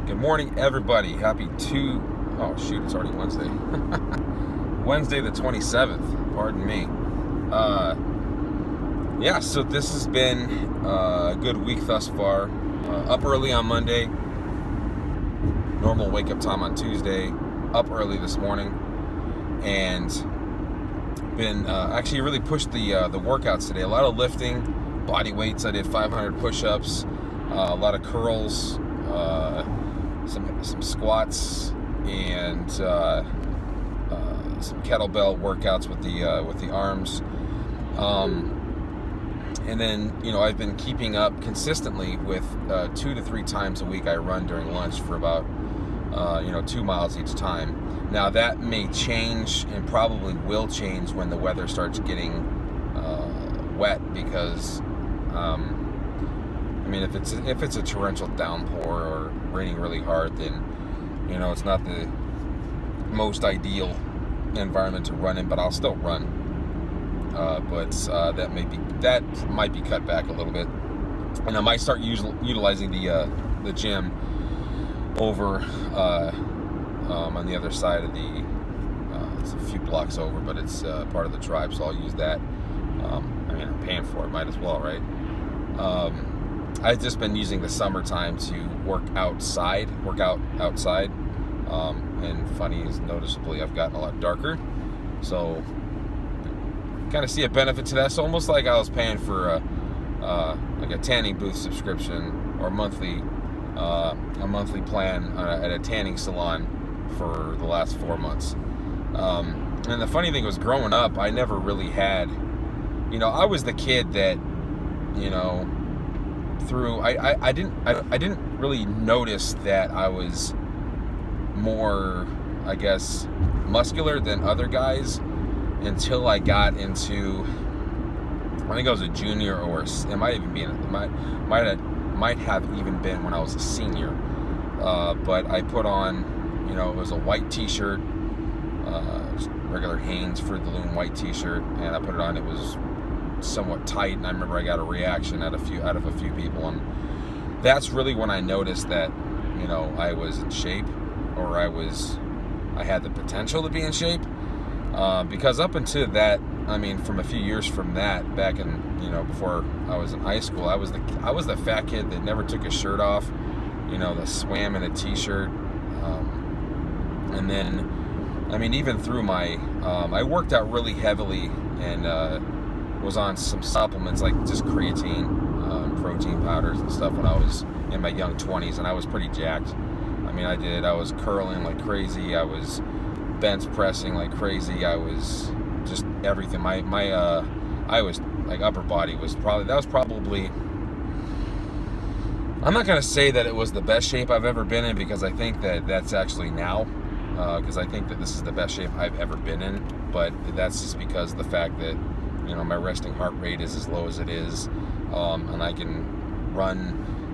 Good morning, everybody. Oh shoot, it's already Wednesday. Wednesday the 27th, pardon me. So this has been a good week thus far. Up early on Monday, normal wake up time on Tuesday, up early this morning, and been actually really pushed the workouts today. A lot of lifting, body weights. I did 500 push-ups, a lot of curls, some squats, and some kettlebell workouts with the arms. And then, I've been keeping up consistently with 2 to 3 times a week. I run during lunch for about 2 miles each time. Now that may change, and probably will change when the weather starts getting wet, because if it's a torrential downpour or raining really hard, then it's not the most ideal environment to run in, but I'll still run. But that might be cut back a little bit, and I might start utilizing the gym over on the other side of it's a few blocks over, but it's part of the tribe, so I'll use that. I'm paying for it, might as well, right? I've just been using the summertime to work out outside. And funny is, noticeably I've gotten a lot darker, so kind of see a benefit to that. So almost like I was paying for a tanning booth subscription, or a monthly plan at a tanning salon for the last 4 months. And the funny thing was, growing up, I never really had, I was the kid that, I didn't really notice that I was more, I guess, muscular than other guys until I got into, I think I was a junior, or it might have even been when I was a senior. But I put on, it was a white t-shirt, regular Hanes Fruit of the Loom white t-shirt, and I put it on. It was somewhat tight, and I remember I got a reaction out of a few people, and that's really when I noticed that, I was in shape, or I had the potential to be in shape. Because up until that, from a few years from that, back in, before I was in high school, I was the fat kid that never took his shirt off, that swam in a t-shirt. And then, even through my, I worked out really heavily, and was on some supplements like just creatine, protein powders and stuff when I was in my young 20s, and I was pretty jacked. I was curling like crazy. I was bench pressing like crazy. I was just everything. My upper body was probably, I'm not going to say that it was the best shape I've ever been in, because I think that that's actually now, because I think that this is the best shape I've ever been in, but that's just because of the fact that, my resting heart rate is as low as it is, and I can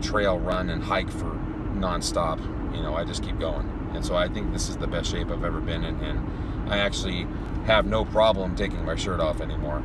trail run and hike for nonstop. I just keep going. And so I think this is the best shape I've ever been in, and I actually have no problem taking my shirt off anymore.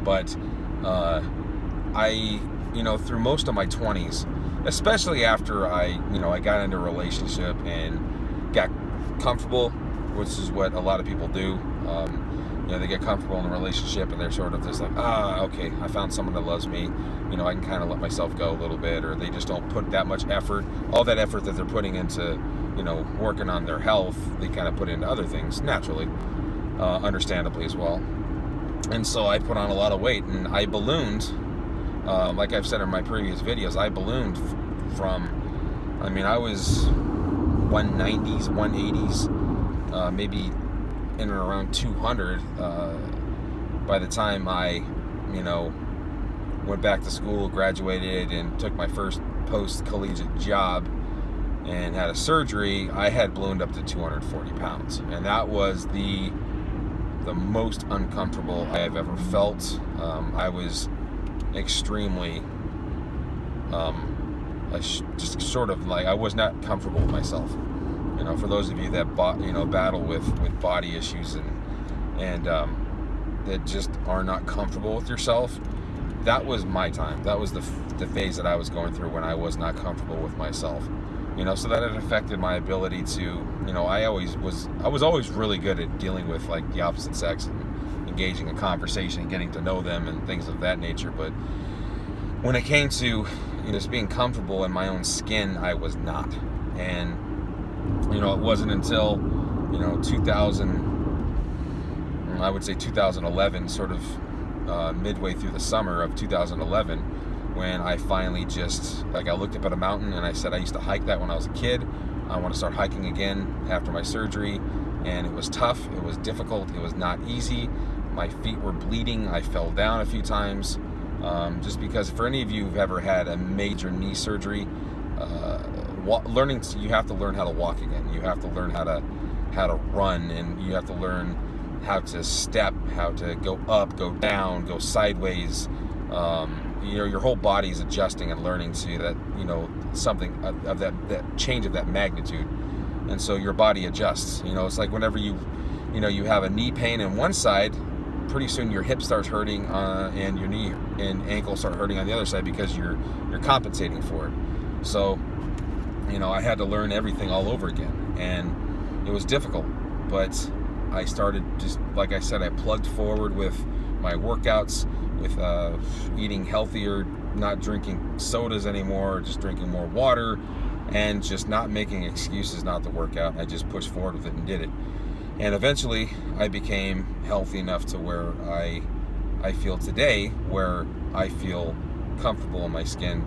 But through most of my 20s, especially after I got into a relationship and got comfortable, which is what a lot of people do. They get comfortable in a relationship, and they're sort of just like, okay, I found someone that loves me. I can kind of let myself go a little bit, or they just don't put that much effort. All that effort that they're putting into, working on their health, they kind of put into other things naturally, understandably as well. And so I put on a lot of weight, and I ballooned, like I've said in my previous videos, I ballooned from, I was 190s, 180s, maybe in and around 200 by the time I, went back to school, graduated, and took my first post-collegiate job and had a surgery. I had ballooned up to 240 pounds, and that was the most uncomfortable I have ever felt. I was extremely just sort of like, I was not comfortable with myself. For those of you that battle with body issues and that just are not comfortable with yourself, that was my time. That was the phase that I was going through when I was not comfortable with myself. So that it affected my ability to, I was always really good at dealing with like the opposite sex and engaging in conversation and getting to know them and things of that nature. But when it came to, just being comfortable in my own skin, I was not. And, it wasn't until, 2011, sort of midway through the summer of 2011, when I finally I looked up at a mountain and I said, I used to hike that when I was a kid. I want to start hiking again after my surgery. And it was tough. It was difficult. It was not easy. My feet were bleeding. I fell down a few times. Just because for any of you who've ever had a major knee surgery, you have to learn how to walk again. You have to learn how to run, and you have to learn how to step, how to go up, go down, go sideways. Your whole body is adjusting and learning to that, something of that change of that magnitude. And so your body adjusts. It's like whenever you have a knee pain in one side, pretty soon your hip starts hurting and your knee and ankle start hurting on the other side because you're compensating for it. So, I had to learn everything all over again, and it was difficult. But I started, just like I said, I plugged forward with my workouts, with eating healthier, not drinking sodas anymore, just drinking more water, and just not making excuses not to work out. I just pushed forward with it and did it. And eventually I became healthy enough to where I feel today, where I feel comfortable in my skin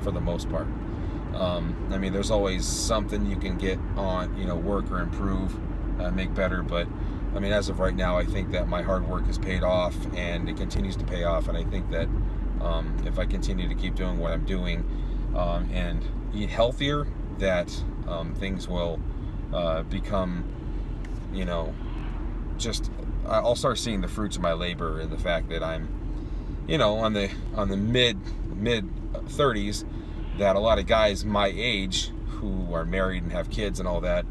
for the most part. There's always something you can get on, work or improve, make better. But as of right now, I think that my hard work has paid off, and it continues to pay off. And I think that if I continue to keep doing what I'm doing and eat healthier, that things will become, I'll start seeing the fruits of my labor, and the fact that I'm, on the mid 30s, that a lot of guys my age who are married and have kids and all that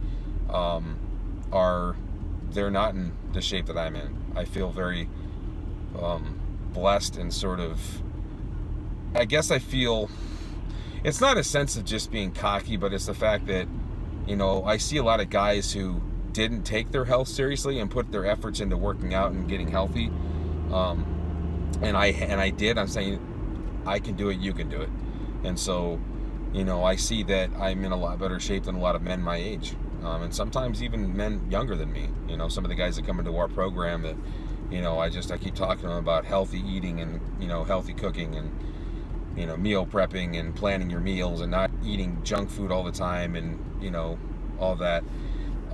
they're not in the shape that I'm in. I feel very blessed, and sort of, I guess I feel, it's not a sense of just being cocky, but it's the fact that, I see a lot of guys who didn't take their health seriously and put their efforts into working out and getting healthy. And I did. I'm saying, I can do it, you can do it. And so, I see that I'm in a lot better shape than a lot of men my age. And sometimes even men younger than me. Some of the guys that come into our program that, I keep talking to them about healthy eating and, healthy cooking and, meal prepping and planning your meals and not eating junk food all the time and, all that.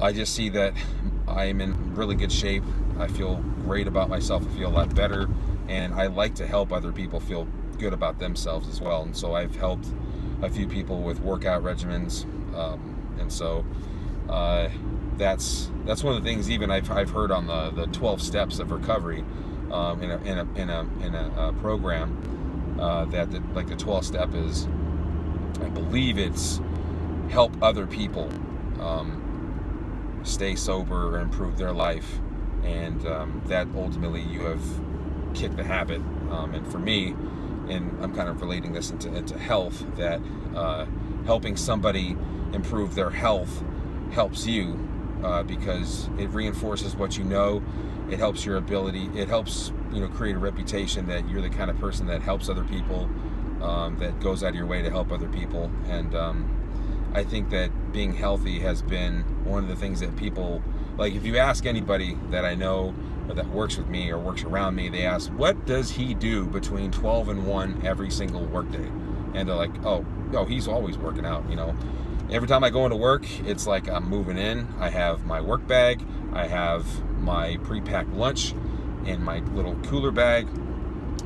I just see that I'm in really good shape. I feel great about myself. I feel a lot better. And I like to help other people feel good about themselves as well. And so I've helped a few people with workout regimens. And so that's one of the things even I've heard on the 12 steps of recovery in a program that the 12th step is, I believe it's help other people stay sober or improve their life, and that ultimately you have kicked the habit. And for me, and I'm kind of relating this into health, that helping somebody improve their health helps you because it reinforces what you know. It helps your ability. It helps create a reputation that you're the kind of person that helps other people, that goes out of your way to help other people. And I think that being healthy has been one of the things that people, like, if you ask anybody that I know or that works with me or works around me, they ask, what does he do between 12 and 1 every single workday? And they're like, oh, he's always working out. Every time I go into work, it's like I'm moving in. I have my work bag, I have my pre-packed lunch in my little cooler bag,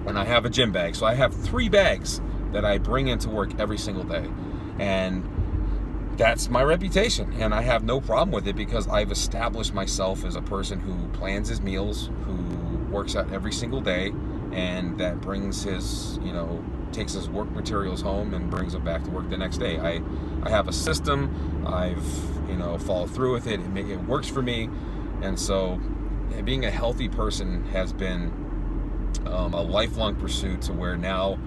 and I have a gym bag. So I have 3 bags that I bring into work every single day. And that's my reputation, and I have no problem with it because I've established myself as a person who plans his meals, who works out every single day, and that brings his, takes his work materials home and brings them back to work the next day. I have a system. I've, followed through with it. It works for me. And so being a healthy person has been a lifelong pursuit to where now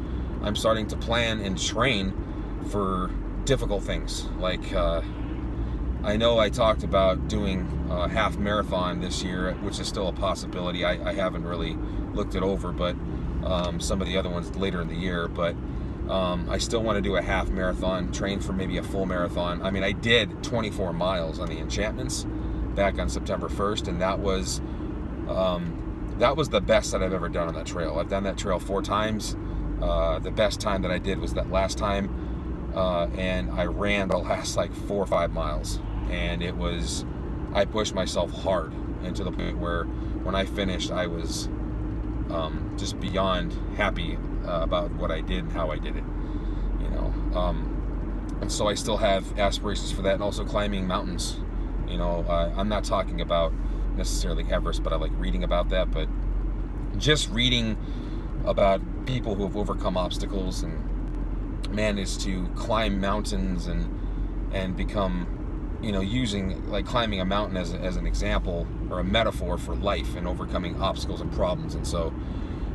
I'm starting to plan and train for difficult things. Like I know I talked about doing a half marathon this year, which is still a possibility. I haven't really looked it over, but some of the other ones later in the year. But I still want to do a half marathon, train for maybe a full marathon. I mean, I did 24 miles on the Enchantments back on September 1st, and that was the best that I've ever done on that trail. I've done that trail 4 times. The best time that I did was that last time, and I ran the last like 4 or 5 miles, and I pushed myself hard, and to the point where when I finished, I was just beyond happy about what I did and how I did it, you know. And so I still have aspirations for that, and also climbing mountains. You know, I'm not talking about necessarily Everest, but I like reading about that. But just reading about people who have overcome obstacles and managed to climb mountains and become, you know, using like climbing a mountain as an example or a metaphor for life and overcoming obstacles and problems. And so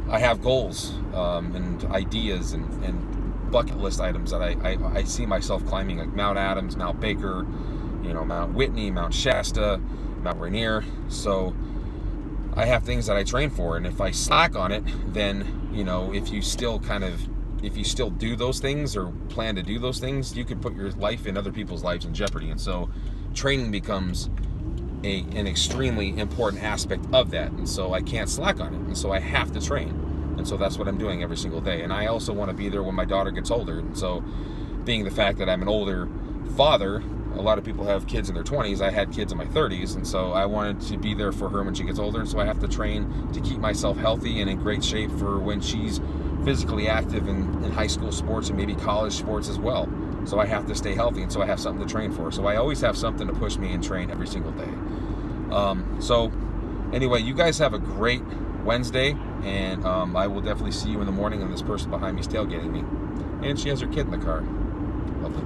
I have goals and ideas and bucket list items that I see myself climbing, like Mount Adams, Mount Baker, you know, Mount Whitney, Mount Shasta, Mount Rainier. So I have things that I train for, and if I slack on it, then, you know, if you still do those things or plan to do those things, you could put your life and other people's lives in jeopardy. And so training becomes an extremely important aspect of that, and so I can't slack on it, and so I have to train. And so that's what I'm doing every single day. And I also want to be there when my daughter gets older. And so, being the fact that I'm an older father, a lot of people have kids in their 20s. I had kids in my 30s, and so I wanted to be there for her when she gets older. And so I have to train to keep myself healthy and in great shape for when she's physically active in high school sports and maybe college sports as well. So I have to stay healthy, and so I have something to train for. So I always have something to push me and train every single day. So anyway, you guys have a great Wednesday, and I will definitely see you in the morning. And this person behind me is tailgating me, and she has her kid in the car. Lovely.